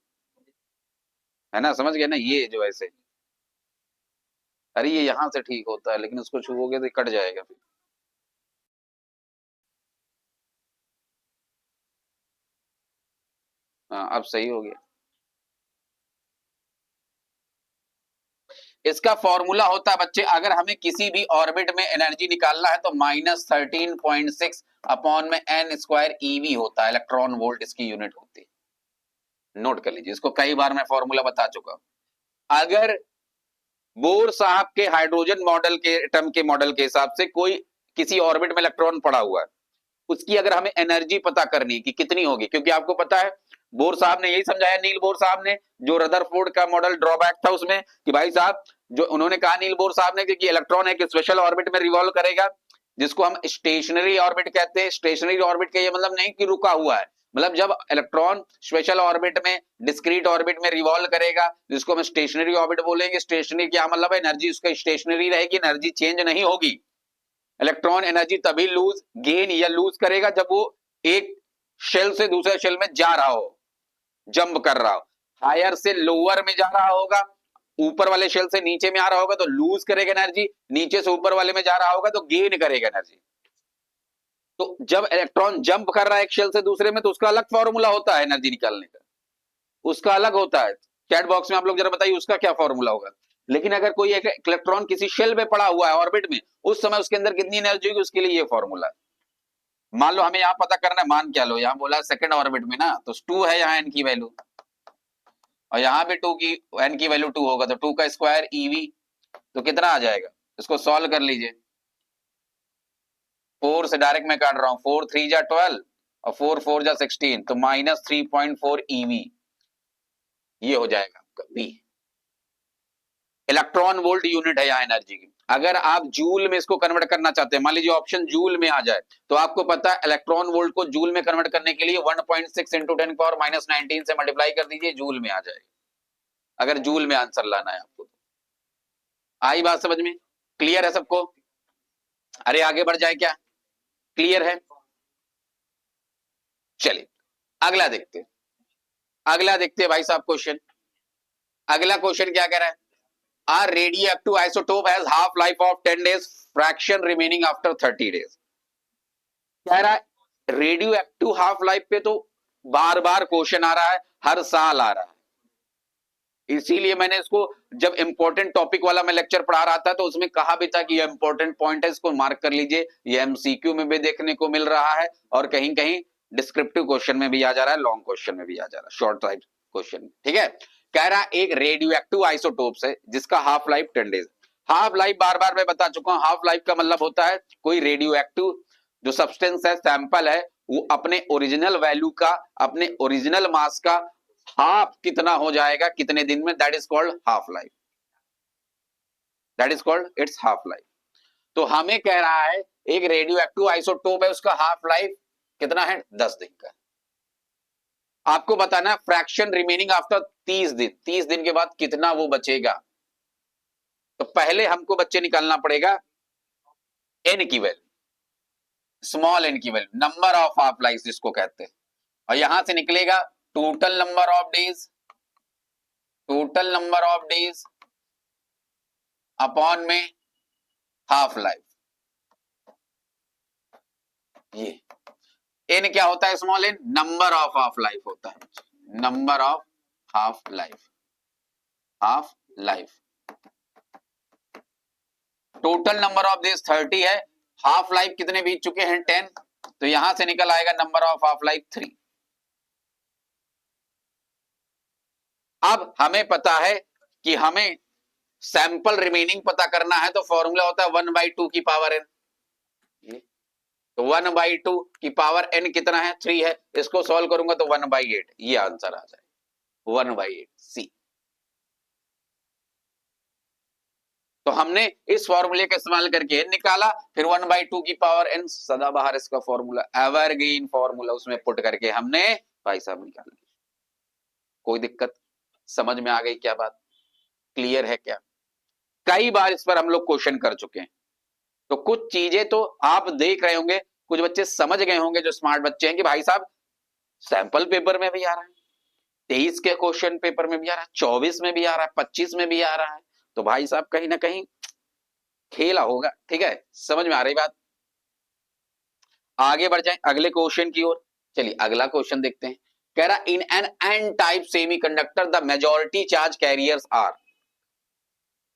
है ना, समझ गया ना, ये जो ऐसे, अरे ये यहां से ठीक होता है लेकिन उसको छुओगे तो कट जाएगा फिर। हाँ अब सही हो गया। इसका फॉर्मूला होता है बच्चे, अगर हमें किसी भी ऑर्बिट में एनर्जी निकालना है तो -13.6 अपॉन में n स्क्वायर ईवी होता है, इलेक्ट्रॉन वोल्ट इसकी यूनिट होती है। नोट कर लीजिए, इसको कई बार मैं फॉर्मूला बता चुका हूं। अगर बोर साहब के हाइड्रोजन मॉडल के एटम के मॉडल के हिसाब से कोई किसी ऑर्बिट में इलेक्ट्रॉन पड़ा हुआ है, उसकी अगर हमें एनर्जी पता करनी कि कितनी होगी, क्योंकि आपको पता है बोर साहब ने यही समझाया, नील बोर साहब ने, जो रदरफोर्ड का मॉडल ड्रॉबैक था उसमें, कि भाई साहब जो उन्होंने कहा नील बोर साहब ने कि इलेक्ट्रॉन है कि स्पेशल ऑर्बिट में रिवॉल्व करेगा, जिसको हम स्टेशनरी ऑर्बिट कहते हैं। स्टेशनरी ऑर्बिट का ये मतलब नहीं कि रुका हुआ है, मतलब जब इलेक्ट्रॉन स्पेशल ऑर्बिट में, डिस्क्रीट ऑर्बिट में रिवॉल्व करेगा, जिसको हम स्टेशनरी ऑर्बिट बोलेंगे। स्टेशनरी क्या मतलब है, एनर्जी उसका स्टेशनरी रहेगी, एनर्जी चेंज नहीं होगी। इलेक्ट्रॉन एनर्जी तभी लूज, गेन या लूज करेगा जब वो एक शेल से दूसरे शेल में जा रहा हो, जंप कर रहा हो। हायर से लोअर में जा रहा होगा, ऊपर वाले शेल से नीचे में आ रहा होगा तो लूज करेगा एनर्जी, नीचे से ऊपर वाले में जा रहा होगा तो गेन करेगा एनर्जी। तो जब इलेक्ट्रॉन जंप कर रहा है एक शेल से दूसरे में तो उसका अलग फॉर्मूला होता है एनर्जी निकालने का, उसका अलग होता है। चैट बॉक्स में आप लोग जरा बताइए उसका क्या फॉर्मूला होगा। लेकिन अगर कोई एक इलेक्ट्रॉन किसी शेल में पड़ा हुआ है ऑर्बिट में, उस समय उसके अंदर कितनी एनर्जी होगी, उसके लिए ये फॉर्मूला है। मान लो हमें यहाँ पता करना है, मान क्या लो, यहाँ बोला सेकंड ऑर्बिट में ना, तो 2 है यहाँ एन की वैल्यू, और यहाँ भी 2 की, एन की वैल्यू 2 होगा तो 2 का स्क्वायर ईवी, तो कितना आ जाएगा, इसको सॉल्व कर लीजिए। 4 से डायरेक्ट मैं काट रहा हूँ, 4 3 जा 12 और 4 4 जा 16, तो -3.4 ईवी, ये हो जाएगा आपका बी। इलेक्ट्रॉन वोल्ट यूनिट है यहाँ एनर्जी की। अगर आप जूल में इसको कन्वर्ट करना चाहते हैं, मान लीजिए ऑप्शन जूल में आ जाए, तो आपको पता है इलेक्ट्रॉन वोल्ट को जूल में कन्वर्ट करने के लिए 1.6 इंटू 10⁻19 से मल्टीप्लाई कर दीजिए, जूल में आ जाएगा, अगर जूल में आंसर लाना है आपको। आई बात समझ में, क्लियर है सबको। अरे आगे बढ़ जाए क्या, क्लियर है। चलिए अगला देखते हैं, अगला देखते हैं भाई साहब क्वेश्चन। अगला क्वेश्चन क्या कह रहा है, a radioactive isotope has half life of 10 days, fraction remaining after 30 days। कह रहा है रेडियो एक्टिव हाफ लाइफ पे तो बार बार क्वेश्चन आ रहा है, हर साल आ रहा है, इसीलिए मैंने इसको, जब इंपॉर्टेंट टॉपिक वाला मैं लेक्चर पढ़ा रहा था तो उसमें कहा भी था कि ये इंपॉर्टेंट पॉइंट है, इसको मार्क कर लीजिए। ये एमसीक्यू में भी देखने को मिल रहा है और कहीं कहीं डिस्क्रिप्टिव क्वेश्चन में भी आ जा रहा है, लॉन्ग क्वेश्चन में भी आ जा रहा है, शॉर्ट टाइप क्वेश्चन, ठीक है। कह रहा है एक रेडियो एक्टिव आइसोटोप है जिसका half life 10 days. Half life बार बार मैं बता चुका हूं, हाफ लाइफ का मतलब होता है कोई रेडियो एक्टिव जो सब्सटेंस है, सैंपल है, वो अपने ओरिजिनल वैल्यू का, अपने ओरिजिनल मास का हाफ कितना हो जाएगा कितने दिन में, that is called half life, that is called its half life. तो हमें कह रहा है एक रेडियो एक्टिव आइसोटोप है, उसका हाफ लाइफ कितना है, 10 दिन का। आपको बताना है फ्रैक्शन रिमेनिंग आफ्टर 30 दिन, 30 दिन के बाद कितना वो बचेगा। तो पहले हमको बच्चे निकालना पड़ेगा एन की वैल्यू, स्मॉल एन की value, number of half life जिसको कहते हैं, और यहां से निकलेगा total number of days, total number of days upon में हाफ लाइफ। ये एन क्या होता है, small N number of half life होता है, number of half life, half life. Total number of days 30 है, हाफ लाइफ कितने बीत चुके हैं 10, तो यहां से निकल आएगा नंबर ऑफ हाफ लाइफ 3। अब हमें पता है कि हमें सैंपल रिमेनिंग पता करना है, तो फॉर्मूला होता है 1/2 की पावर एन। तो 1/2 की पावर एन कितना है, 3 है, इसको सॉल्व करूंगा तो 1/8, ये आंसर आ जाए 1/8 सी। तो हमने इस फॉर्मूले का इस्तेमाल करके एन निकाला, फिर 1/2 की पावर एन सदाबहार इसका फॉर्मूला, एवरग्रीन फॉर्मूला, उसमें पुट करके हमने भाई साहब निकाल लिया। कोई दिक्कत समझ में आ गई क्या बात, क्लियर है क्या? कई बार इस पर हम लोग क्वेश्चन कर चुके हैं, तो कुछ चीजें तो आप देख रहे होंगे, कुछ बच्चे समझ गए होंगे जो स्मार्ट बच्चे हैं कि भाई साहब सैंपल पेपर में भी आ रहा है, 23 के क्वेश्चन पेपर में भी आ रहा है, 24 में भी आ रहा है, 25 में भी आ रहा है, तो भाई साहब कहीं ना कहीं खेला होगा। ठीक है, समझ में आ रही बात? आगे बढ़ जाएं अगले क्वेश्चन की ओर। चलिए अगला क्वेश्चन देखते हैं। कह रहा in N N type semiconductor the majority charge carriers are.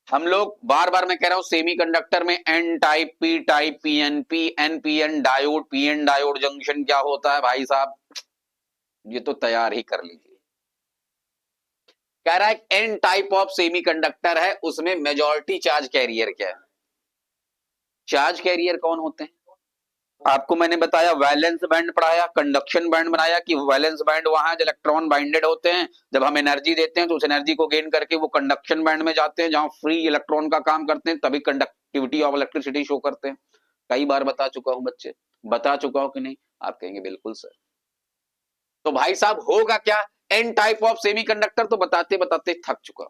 हम लोग बार बार मैं कह रहा हूं सेमीकंडक्टर में N type, P type, PNP, NPN diode, PN diode junction क्या होता है भाई साहब, ये तो तैयार ही कर लीजिए। कह रहा है एन टाइप ऑफ सेमीकंडक्टर है, उसमें मेजॉरिटी चार्ज कैरियर क्या है? चार्ज कैरियर कौन होते हैं? आपको मैंने बताया वैलेंस बैंड पढ़ाया, कंडक्शन बैंड बनाया कि वैलेंस बैंड वहां जो इलेक्ट्रॉन बाइंडेड होते हैं, जब हम एनर्जी देते हैं तो उस एनर्जी को गेन करके वो कंडक्शन बैंड में जाते हैं, जहां फ्री इलेक्ट्रॉन का काम करते हैं, तभी कंडक्टिविटी ऑफ इलेक्ट्रिसिटी शो करते हैं। कई बार बता चुका हूं बच्चे, बता चुका हूं कि नहीं? आप कहेंगे बिल्कुल सर। तो भाई साहब होगा क्या एन टाइप ऑफ सेमीकंडक्टर, तो बताते बताते थक चुका।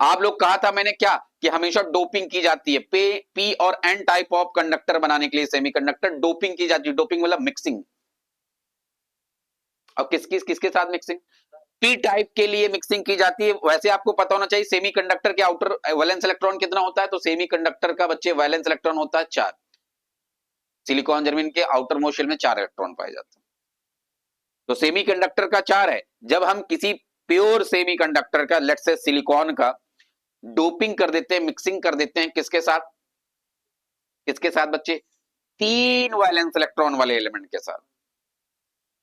आप लोग कहा था मैंने क्या कि हमेशा डोपिंग की जाती है, पी और एन टाइप ऑफ कंडक्टर बनाने के लिए सेमीकंडक्टर डोपिंग की जाती है। डोपिंग मतलब मिक्सिंग। और किसके साथ मिक्सिंग? पी टाइप के लिए मिक्सिंग की जाती है। वैसे आपको पता होना चाहिए सेमीकंडक्टर के आउटर वैलेंस इलेक्ट्रॉन कितना होता है, तो सेमीकंडक्टर का बच्चे वैलेंस इलेक्ट्रॉन होता है 4। सिलिकॉन जर्मेनियम के आउटर मोस्ट शेल में 4 इलेक्ट्रॉन पाए जाते हैं, तो सेमीकंडक्टर का 4 है। जब हम किसी प्योर सेमीकंडक्टर का, लेट्स से सिलिकॉन का, डोपिंग कर देते हैं, मिक्सिंग कर देते हैं, किसके साथ, किसके साथ बच्चे? 3 वैलेंस इलेक्ट्रॉन वाले एलिमेंट के साथ,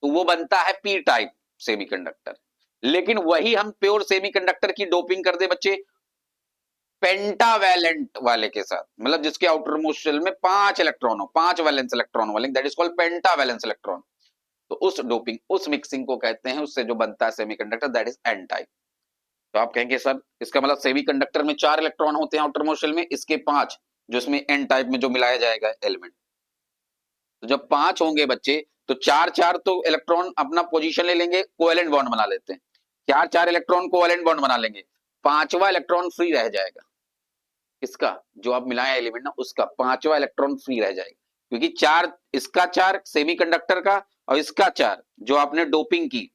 तो वो बनता है पी टाइप सेमीकंडक्टर। लेकिन वही हम प्योर सेमीकंडक्टर की डोपिंग कर दे बच्चे पेंटावैलेंट वाले के साथ, मतलब जिसके आउटर मोस्ट शेल में 5 इलेक्ट्रॉन हो, 5 वैलेंस इलेक्ट्रॉन वाले, दैट इज कॉल्ड पेंटावैलेंस इलेक्ट्रॉन। तो उस डोपिंग, उस मिक्सिंग को कहते हैं, उससे जो बनता है semiconductor, that is an type. तो आप कहेंगे सर इसका मतलब सेमीकंडक्टर में 4 इलेक्ट्रॉन होते हैं आउटर मोस्ट शेल में, इसके 5 जो इसमें एन टाइप में जो मिलाया जाएगा एलिमेंट, तो जब 5 होंगे बच्चे तो 4 तो इलेक्ट्रॉन अपना पोजीशन ले लेंगे, कोवेलेंट बॉन्ड बना लेते हैं, 4 इलेक्ट्रॉन कोवेलेंट बॉन्ड बना लेंगे, 5वां इलेक्ट्रॉन फ्री रह जाएगा। किसका? जो आप मिलाया एलिमेंट ना, उसका 5वां इलेक्ट्रॉन फ्री रह जाएगा, क्योंकि 4 इसका 4 सेमीकंडक्टर का और इसका 4 जो आपने डोपिंग की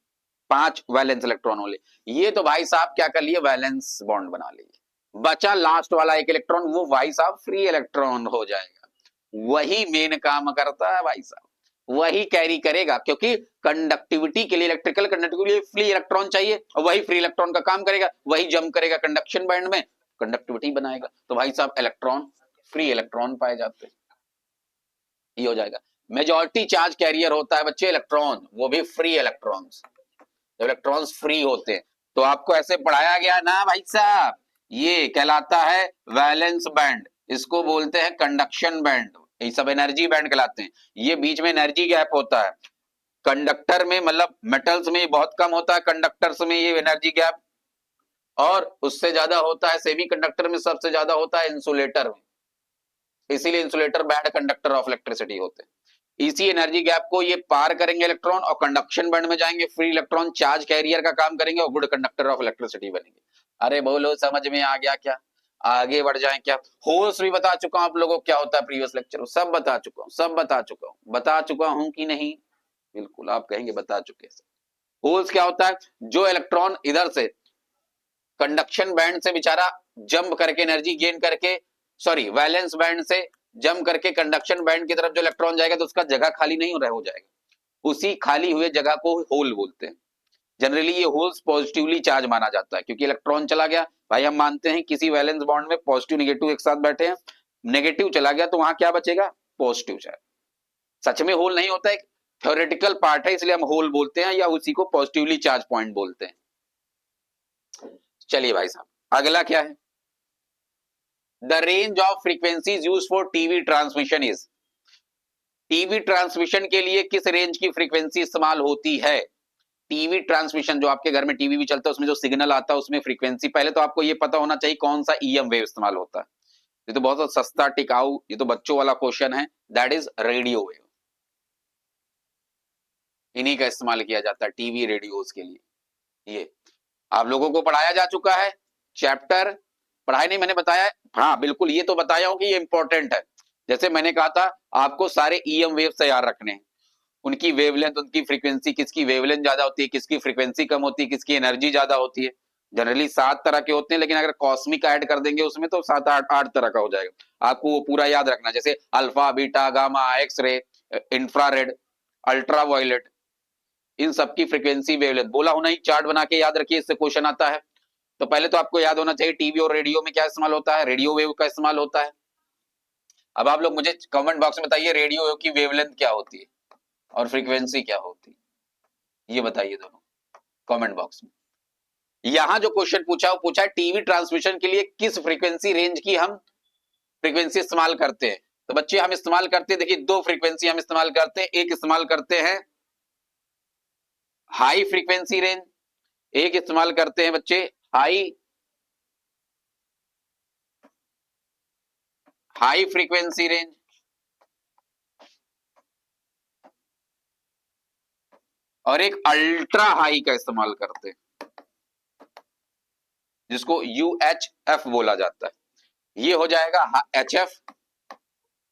5 वैलेंस इलेक्ट्रॉन वाले, ये तो भाई साहब क्या कर लिए, वैलेंस बॉन्ड बना लिए। बचा लास्ट वाला एक इलेक्ट्रॉन, वो भाई साहब फ्री इलेक्ट्रॉन हो जाएगा। वही मेन काम करता है भाई साहब, वही कैरी करेगा, क्योंकि कंडक्टिविटी के लिए, इलेक्ट्रिकल कंडक्टिविटी के लिए फ्री इलेक्ट्रॉन चाहिए, और वही फ्री इलेक्ट्रॉन का काम करेगा, वही जंप करेगा कंडक्शन बैंड में, कंडक्टिविटी बनाएगा। तो भाई साहब इलेक्ट्रॉन, फ्री इलेक्ट्रॉन पाए जाते हैं, ये हो जाएगा। मेजॉरिटी चार्ज कैरियर होता है बच्चे इलेक्ट्रॉन, वो भी फ्री इलेक्ट्रॉन्स। जब इलेक्ट्रॉन्स फ्री होते हैं तो आपको ऐसे पढ़ाया गया ना भाई साहब, ये कहलाता है वैलेंस बैंड, इसको बोलते हैं कंडक्शन बैंड, ये सब एनर्जी बैंड कहलाते हैं। ये बीच में एनर्जी गैप होता है कंडक्टर में, मतलब मेटल्स में बहुत कम होता है, कंडक्टर्स में ये एनर्जी गैप, और उससे ज्यादा होता है सेमीकंडक्टर में, सबसे ज्यादा होता है इंसुलेटर में, इसीलिए insulator bad conductor of electricity होते हैं। इसी एनर्जी गैप को ये पार करेंगे इलेक्ट्रॉन और कंडक्शन बैंड में जाएंगे, फ्री इलेक्ट्रॉन चार्ज कैरियर का काम करेंगे और गुड कंडक्टर ऑफ इलेक्ट्रिसिटी बनेंगे। अरे बोलो समझ में आ गया क्या? आगे बढ़ जाएं क्या? होल्स भी बता चुका हूं आप लोगों को क्या होता है प्रीवियस लेक्चर में, सब बता चुका हूं, बता चुका हूं कि नहीं? बिल्कुल आप कहेंगे बता चुके हैं। होल्स क्या होता है? जो इलेक्ट्रॉन इधर से कंडक्शन बैंड से बेचारा जंप करके एनर्जी गेन करके, सॉरी वैलेंस बैंड से जंप करके कंडक्शन बैंड की तरफ जो इलेक्ट्रॉन जाएगा तो उसका जगह खाली नहीं हो जाएगा, उसी खाली हुए जगह को होल बोलते हैं। जनरली ये होल्स पॉजिटिवली चार्ज माना जाता है क्योंकि इलेक्ट्रॉन चला गया, भाई हम मानते हैं किसी वैलेंस बॉन्ड में पॉजिटिव नेगेटिव एक साथ बैठे हैं, नेगेटिव चला गया तो वहां क्या बचेगा? Positive charge. सच में होल नहीं होता, एक थ्योरेटिकल पार्ट है इसलिए हम होल बोलते हैं या उसी को पॉजिटिवली चार्ज पॉइंट बोलते हैं। चलिए भाई साहब अगला क्या है? The range of frequencies used for TV transmission is, TV transmission के लिए किस रेंज की फ्रीक्वेंसी इस्तेमाल होती है? टीवी ट्रांसमिशन जो आपके घर में टीवी भी चलता है उसमें जो सिग्नल आता है उसमें फ्रीक्वेंसी, पहले तो आपको ये पता होना चाहिए कौन सा ईएम वेव इस्तेमाल होता है। ये तो बहुत सस्ता टिकाऊ, ये तो बच्चों वाला क्वेश्चन है, दैट इज रेडियो वेव। इन्हीं का इस्तेमाल किया जाता है टीवी रेडियोस के लिए। ये आप लोगों को पढ़ाया जा चुका है चैप्टर, पढ़ाई नहीं मैंने बताया है, हाँ बिल्कुल ये तो बताया हूं कि ये इंपॉर्टेंट है। जैसे मैंने कहा था आपको सारे ईएम वेव तैयार रखने हैं, उनकी वेवलेंथ, उनकी फ्रीक्वेंसी, किसकी वेवलेंथ ज्यादा होती है, किसकी फ्रीक्वेंसी कम होती है, किसकी एनर्जी ज्यादा होती है। जनरली 7 तरह के होते हैं लेकिन अगर कॉस्मिक ऐड कर देंगे उसमें तो 7-8 तरह का हो जाएगा। आपको वो पूरा याद रखना, जैसे alpha beta gamma x-ray infrared ultraviolet, इन सबकी फ्रीक्वेंसी वेवलेंथ बोला होना ही, चार्ट बना के याद रखिए, इससे क्वेश्चन आता है। तो पहले तो आपको याद होना चाहिए टीवी और रेडियो में क्या इस्तेमाल होता है, रेडियो वेव का इस्तेमाल होता है। अब आप लोग मुझे कमेंट बॉक्स में बताइए रेडियो वेव की वेवलेंथ क्या होती है और फ्रीक्वेंसी क्या होती है, ये बताइए दोनों कमेंट बॉक्स में। यहां जो क्वेश्चन पूछा वो पूछा है टीवी ट्रांसमिशन के लिए किस फ्रीक्वेंसी रेंज की हम फ्रीक्वेंसी इस्तेमाल करते हैं। तो बच्चे हम इस्तेमाल करते हैं, देखिए 2 फ्रीक्वेंसी हम इस्तेमाल करते हैं, एक इस्तेमाल करते हैं हाई फ्रीक्वेंसी रेंज, एक इस्तेमाल करते हैं बच्चे हाई फ्रीक्वेंसी रेंज, और एक अल्ट्रा हाई का इस्तेमाल करते हैं जिसको UHF बोला जाता है। ये हो जाएगा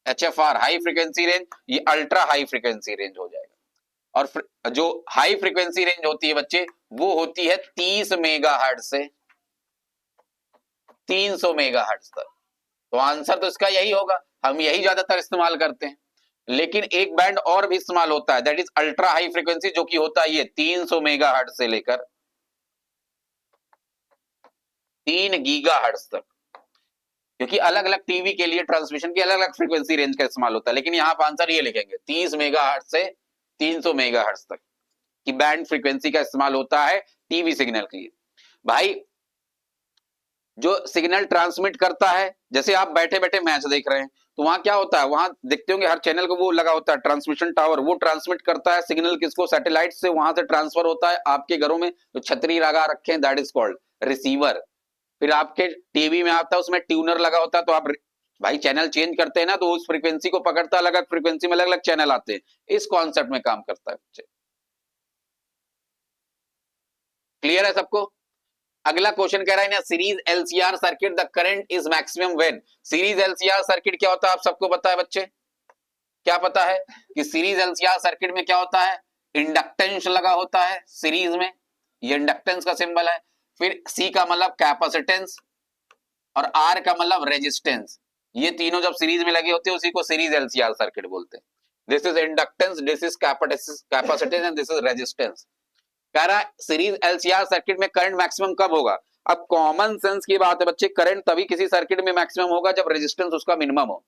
HFR हाई फ्रीक्वेंसी रेंज, ये अल्ट्रा हाई फ्रीक्वेंसी रेंज हो जाएगा। और जो हाई फ्रीक्वेंसी रेंज होती है बच्चे वो होती है 30 मेगाहर्ट्ज से 300 मेगाहर्ट्ज तक। तो आंसर तो इसका यही होगा, हम यही ज्यादातर इस्तेमाल करते हैं। लेकिन एक बैंड और भी इस्तेमाल होता है that is ultra high frequency, जो कि होता है ये 300 मेगाहर्ट्ज से लेकर 3 गीगाहर्ट्ज तक, क्योंकि अलग अलग टीवी के लिए ट्रांसमिशन की अलग अलग फ्रीक्वेंसी रेंज का इस्तेमाल होता है। लेकिन यहाँ आप आंसर ये लिखेंगे 30 मेगाहर्ट्ज से 300 मेगाहर्ट्ज तक की बैंड फ्रीक्वेंसी का इस्तेमाल होता है टीवी सिग्नल के लिए। भाई जो सिग्नल ट्रांसमिट करता है, जैसे आप बैठे बैठे मैच देख रहे हैं तो वहां क्या होता है, वहां देखते होंगे हर चैनल को वो लगा होता है ट्रांसमिशन टावर, वो ट्रांसमिट करता है सिग्नल किसको, सैटेलाइट से, वहां से ट्रांसफर होता है आपके घरों में जो छतरी लगा रखे हैं दैट इज कॉल्ड रिसीवर। फिर आपके टीवी में आता है उसमें ट्यूनर लगा होता है, तो आप भाई चैनल चेंज करते हैं ना तो उस फ्रीक्वेंसी को पकड़ता है, अलग अलग फ्रीक्वेंसी में अलग अलग चैनल आते हैं, इस कॉन्सेप्ट में काम करता है। क्लियर है सबको? अगला क्वेश्चन कह रहा है ना series LCR circuit the current is maximum when. Series LCR circuit क्या होता है आप सबको पता है बच्चे, क्या पता है कि सीरीज एलसीआर सर्किट में क्या होता है, इंडक्टेंस लगा होता है सीरीज में, ये इंडक्टेंस का सिंबल है। फिर सी का मतलब कैपेसिटेंस और आर का मतलब रेजिस्टेंस, ये तीनों जब सीरीज में लगे होते हैं उसी को सीरीज एलसीआर सर्किट बोलते हैं। This is inductance, this is capacitance and this is resistance. कह रहा है सीरीज एलसीआर सर्किट में करंट मैक्सिमम कब होगा। अब कॉमन सेंस की बात है बच्चे, करंट तभी किसी सर्किट में मैक्सिमम होगा जब रेजिस्टेंस उसका मिनिमम हो,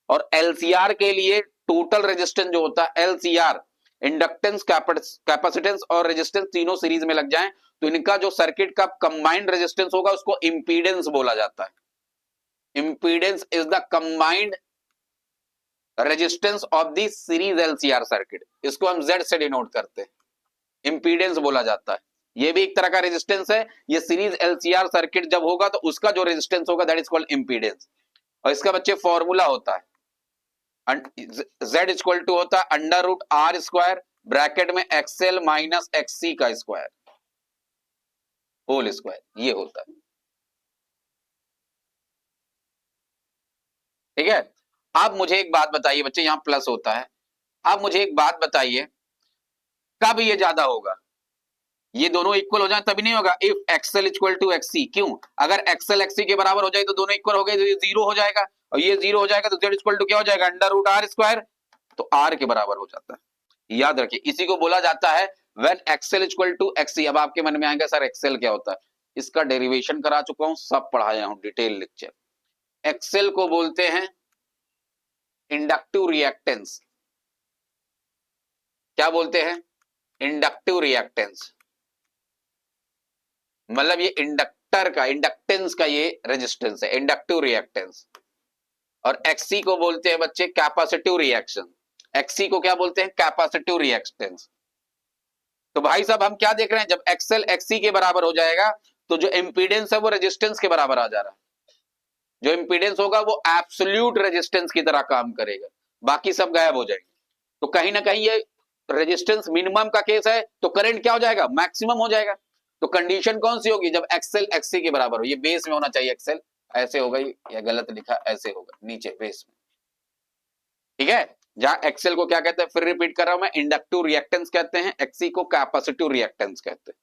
और एलसीआर के लिए टोटल रेजिस्टेंस जो होता है एलसीआर, इंडक्टेंस कैपेसिटेंस और रेजिस्टेंस तीनों सीरीज में लग जाएं तो इनका जो सर्किट का कंबाइंड रेजिस्टेंस होगा उसको इंपीडेंस बोला जाता है। Impedance is the combined resistance of the series LCR circuit, इसको हम जेड से डिनोट करते हैं, इंपीडेंस बोला जाता है। ये भी एक तरह का रेजिस्टेंस है, ये सीरीज एलसीआर सर्किट जब होगा तो उसका जो रेजिस्टेंस होगा दैट इज कॉल्ड इंपीडेंस। और इसका बच्चे फॉर्मूला होता है Z इक्वल टू होता है under root R square bracket में एक्सएल माइनस एक्ससी का स्क्वायर होल स्क्वायर, ये होता है। ठीक है। अब मुझे एक बात बताइए बच्चे, यहां प्लस होता है, अब मुझे एक बात बताइए कब ये ज्यादा होगा? ये दोनों इक्वल हो जाए तभी नहीं होगा। If XL equal to XC, क्यों? अगर एक्सएल एक्सी के बराबर हो जाए तो दोनों इक्वल हो गए तो ये जीरो हो जाएगा, और ये जीरो हो जाएगा तो जेड इक्वल टू क्या हो जाएगा? अंडर रूट आर स्क्वायर, तो आर के बराबर हो जाता है। याद रखिए, इसी को बोला जाता है when XL equal to XC. अब आपके मन में आएगा सर एक्सएल क्या होता है? इसका डेरिवेशन करा चुका हूं, सब पढ़ाया हूं डिटेल लेक्चर। एक्सएल को बोलते हैं इंडक्टिव रिएक्टेंस। क्या बोलते हैं? Inductive reactance. मतलब ये इंडक्टर का, इंडक्टेंस का ये रेजिस्टेंस है, इंडक्टिव रिएक्टेंस। और एक्सी को बोलते हैं बच्चे कैपेसिटिव रिएक्शन। एक्सी को क्या बोलते हैं? Capacitive reactance. तो भाई साहब हम क्या देख रहे हैं, जब एक्सएल एक्सी के बराबर हो जाएगा तो जो इंपीडेंस है वो रेजिस्टेंस के बराबर आ जा रहा है। जो इंपीडेंस होगा वो एब्सोल्यूट रेजिस्टेंस की तरह काम करेगा, बाकी सब गायब हो जाएंगे। तो कहीं ना कहीं ये रेजिस्टेंस मिनिमम का केस है, तो करंट क्या हो जाएगा? मैक्सिमम हो जाएगा। तो कंडीशन कौन सी होगी? जब एक्सएल एक्सी के बराबर हो। ये बेस में होना चाहिए एक्सएल, ऐसे होगा, या गलत लिखा, ऐसे होगा नीचे बेस में, ठीक है। जहां एक्सएल को क्या कहते हैं, फिर रिपीट कर रहा हूं मैं, इंडक्टिव रिएक्टेंस कहते हैं, एक्सी को कैपेसिटिव रिएक्टेंस कहते हैं।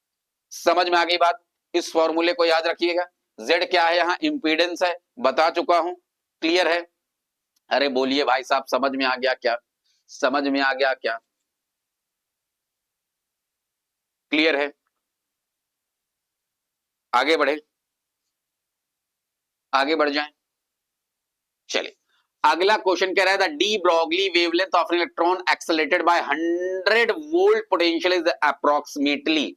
समझ में आ गई बात? इस फॉर्मूले को याद रखिएगा। जेड क्या है? यहां इंपीडेंस है, बता चुका हूं, क्लियर है? अरे बोलिए भाई साहब, समझ में आ गया क्या? समझ में आ गया क्या? क्लियर है? आगे बढ़े, आगे बढ़ जाएं। चलिए अगला क्वेश्चन कह रहा है de Broglie wavelength of electron accelerated by 100 volt potential is approximately.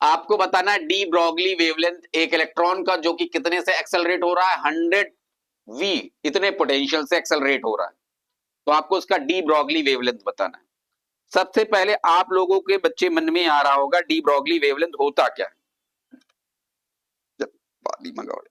आपको बताना है डी ब्रॉगली वेवलेंथ एक इलेक्ट्रॉन का जो कि कितने से एक्सेलरेट हो रहा है? 100 वी, इतने पोटेंशियल से एक्सेलरेट हो रहा है। तो आपको उसका डी ब्रॉगली वेवलेंथ बताना है। सबसे पहले आप लोगों के बच्चे मन में आ रहा होगा डी ब्रॉगली वेवलेंथ होता क्या है? पानी मंगाओ।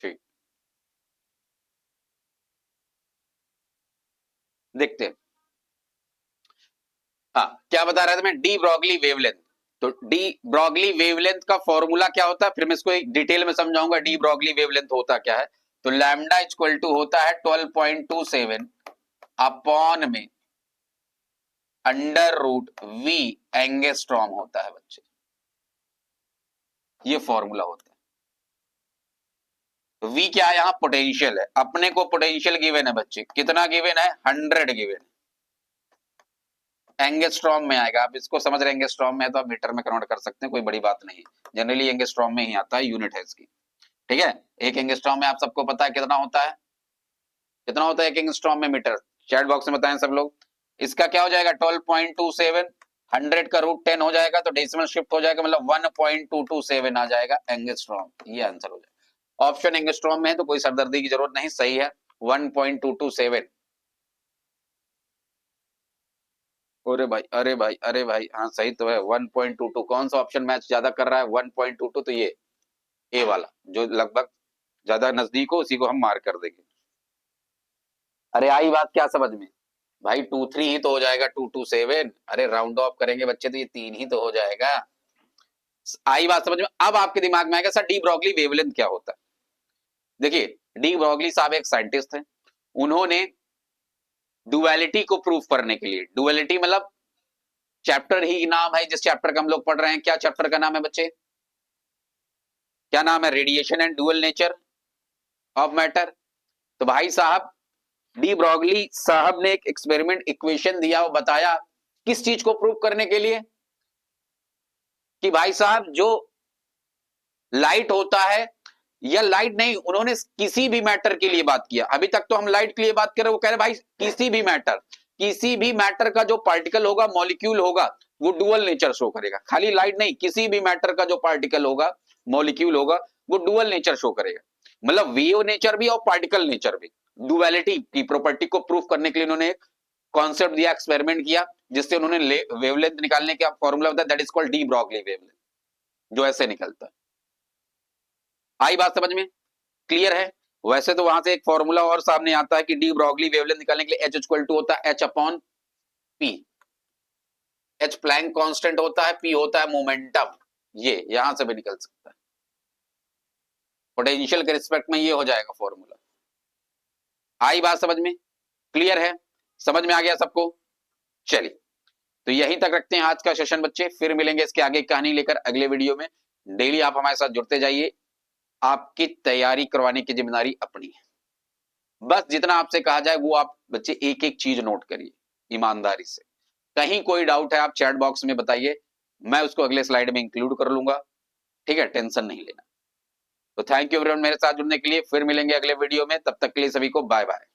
ठीक, देखते हैं। हाँ, क्या बता रहा था मैं? D Broglie wavelength. तो डी ब्रॉगली वेवलेंथ का फॉर्मूला क्या होता है, फिर मैं इसको एक डिटेल में समझाऊंगा डी ब्रॉगली वेवलेंथ होता क्या है। तो लैम्डा इक्वल टू होता है 12.27 अपॉन में अंडर रूट वी एंगस्ट्रॉम होता है बच्चे, ये फॉर्मूला होता है। तो वी क्या है? यहां पोटेंशियल है, अपने को पोटेंशियल गिवन है बच्चे, कितना गिवन है? 100 गिवन है। एंगस्ट्रॉम में आएगा, आप इसको समझ रहे हैं, एंगस्ट्रॉम में है तो आप मीटर में कन्वर्ट कर सकते हैं, कोई बड़ी बात नहीं है। जनरली एंगस्ट्रॉम में ही आता है, यूनिट है इसकी, ठीक है। एक एंगस्ट्रॉम में आप सबको पता है कितना होता है? कितना होता है एक एंगस्ट्रॉम में मीटर? चैट बॉक्स में बताएं सब लोग। इसका क्या हो जाएगा? 12.27, 100 का रूट 10 हो जाएगा तो डेसिमल शिफ्ट हो जाएगा, मतलब 1.227 आ जाएगा एंगस्ट्रॉम, ये आंसर हो जाएगा। ऑप्शन एंगस्ट्रॉम में है तो कोई सरदर्दी की जरूरत नहीं, सही है 1.227। अरे भाई, अरे भाई, अरे भाई, हाँ सही तो है 1.22। कौन सा ऑप्शन मैच ज्यादा कर रहा है? 1.22, तो ये ए वाला जो लगभग ज्यादा नजदीक हो उसी को हम मार्क कर देंगे। अरे आई बात क्या समझ में? भाई 2-3 ही तो हो जाएगा, 2-2-7। अरे राउंड ऑफ करेंगे बच्चे तो ये 3 ही तो हो जाएगा। आई बात समझ में? अब आपके दिमाग में आएगा सर डी ब्रॉगली वेवलेंथ क्या होता है। देखिए, डी ब्रॉगली साहब एक साइंटिस्ट हैं, उन्होंने डुअलिटी को प्रूव करने के लिए, डुअलिटी मतलब चैप्टर ही नाम है जिस चैप्टर का हम लोग पढ़ रहे हैं, क्या चैप्टर का नाम है बच्चे? क्या नाम है? Radiation and dual nature of matter. तो भाई साहब डी ब्रॉगली साहब ने एक एक्सपेरिमेंट इक्वेशन दिया और बताया, किस चीज को प्रूव करने के लिए? कि भाई साहब जो लाइट होता है, या लाइट नहीं, उन्होंने किसी भी मैटर के लिए बात किया। अभी तक तो हम लाइट के लिए बात कर रहे हैं, वो कह रहे भाई किसी भी मैटर, किसी भी मैटर का जो पार्टिकल होगा, मॉलिक्यूल होगा, वो डुअल नेचर शो करेगा। खाली लाइट नहीं, किसी भी मैटर का जो पार्टिकल होगा, मॉलिक्यूल होगा, वो डुअल नेचर शो करेगा। मतलब वेव नेचर भी और पार्टिकल नेचर भी। डुअलिटी की प्रॉपर्टी को प्रूफ करने के लिए उन्होंने एक कॉन्सेप्ट दिया, एक्सपेरिमेंट किया, जिससे उन्होंने वेवलेंथ निकालने का फॉर्मूला बताया, that is called D Broglie wavelength, जो ऐसे निकलता है। आई बात समझ में? क्लियर है? वैसे तो वहां से एक फॉर्मूला और सामने आता है कि डी ब्रॉगली वेवलेंथ निकालने के लिए एच इक्वल टू होता है H upon P. H Planck constant होता है, पी होता है मोमेंटम। ये यहां से भी निकल सकता है, पोटेंशियल के रिस्पेक्ट में ये हो जाएगा फॉर्मूला। आई बात समझ में? क्लियर है? समझ में आ गया सबको? चलिए, तो यहीं तक रखते हैं आज का सेशन बच्चे, फिर मिलेंगे इसके आगे कहानी लेकर अगले वीडियो में। डेली आप हमारे साथ जुड़ते जाइए, आपकी तैयारी करवाने की जिम्मेदारी अपनी है। बस जितना आपसे कहा जाए वो आप बच्चे एक एक चीज नोट करिए ईमानदारी से। कहीं कोई डाउट है आप चैट बॉक्स में बताइए, मैं उसको अगले स्लाइड में इंक्लूड कर लूंगा। ठीक है, टेंशन नहीं लेना। तो थैंक यू एवरीवन मेरे साथ जुड़ने के लिए, फिर मिलेंगे अगले वीडियो में, तब तक के लिए सभी को बाय बाय।